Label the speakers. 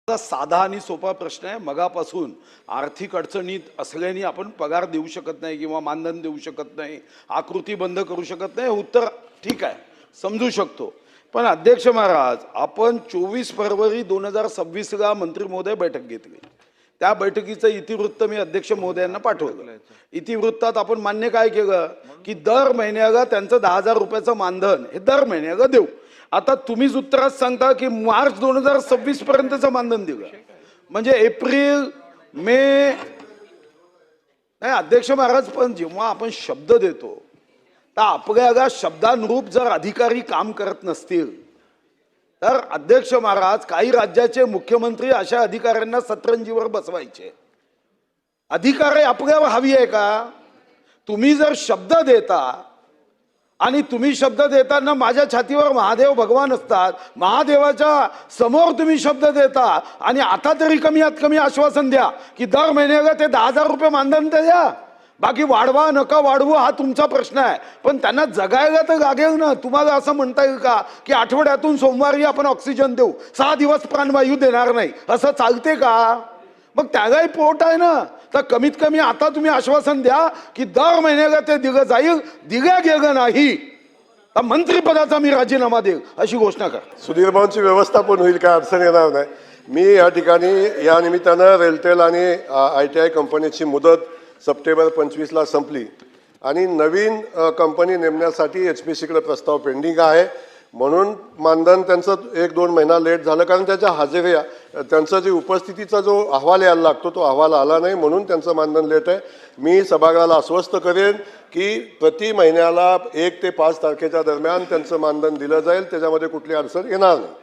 Speaker 1: साधा आणि सोपा प्रश्न आहे। मगापासून आर्थिक अडचणीत असल्याने आपण पगार देऊ शकत नाही किंवा मानधन देऊ शकत नाही, आकृती बंद करू शकत नाही, उत्तर ठीक आहे, समजू शकतो। पण अध्यक्ष महाराज, आपण 24 फरवरी 2026 ला मंत्री महोदय बैठक घेतली। त्या बैठकीचं इतिवृत्त मी अध्यक्ष महोदयांना पाठवलं। इतिवृत्तात आपण मान्य काय केलं की दर महिन्याला त्यांचं 10,000 रुपयाचं मानधन हे दर महिन्याला देऊ। आता तुम्हीच उत्तरात सांगता की मार्च 2026 पर्यंतचं मानधन दिलं, म्हणजे एप्रिल मे नाही। अध्यक्ष महाराज, पण जेव्हा आपण शब्द देतो तर आपल्याला शब्दानुरूप जर अधिकारी काम करत नसतील तर अध्यक्ष महाराज, काही राज्याचे मुख्यमंत्री अशा अधिकाऱ्यांना सतरंजीवर बसवायचे। अधिकारी आपल्याला हवी आहे का? तुम्ही जर शब्द देता आणि तुम्ही शब्द देताना माझ्या छातीवर महादेव भगवान असतात, महादेवाच्या समोर तुम्ही शब्द देता आणि आता तरी कमीत कमी आश्वासन द्या की दर महिन्याला ते 10,000 रुपये मानधन द्या, बाकी वाढवा नका वाढवू हा तुमचा प्रश्न आहे। पण त्यांना जगायला तर लागेल ना। तुम्हाला असं म्हणता येईल का की आठवड्यातून सोमवारी आपण ऑक्सिजन देऊ, 6 दिवस प्राणवायू देणार नाही, असं चालते का? मग त्यालाही पोट आहे ना। तर कमीत कमी आता तुम्ही आश्वासन द्या की दर महिन्याला ते दिलं जाईल, दिलं गेलं नाही तर मंत्रिपदाचा मी राजीनामा देईल अशी घोषणा कर।
Speaker 2: सुधीर भाऊंची व्यवस्थापन होईल, काय अडचण येणार नाही। मी या ठिकाणी या निमित्तानं रेलटेल आणि ITI कंपनीची मुदत सप्टेंबर 25 ला संपली आणि नवीन कंपनी नेमण्यासाठी HPCकडे प्रस्ताव पेंडिंग आहे। म्हणून मानधन त्यांचं 1-2 महिना लेट झालं, कारण त्याच्या हजेऱ्या त्यांचा जे उपस्थितीचा जो अहवाल यायला लागतो तो अहवाल आला नाही, म्हणून त्यांचं मानधन लेट आहे। मी सभागृहाला आश्वस्त करेन की प्रति महिन्याला 1 ते 5 तारखेच्या दरम्यान त्यांचं मानधन दिलं जाईल, त्याच्यामध्ये कुठली अडचण येणार नाही।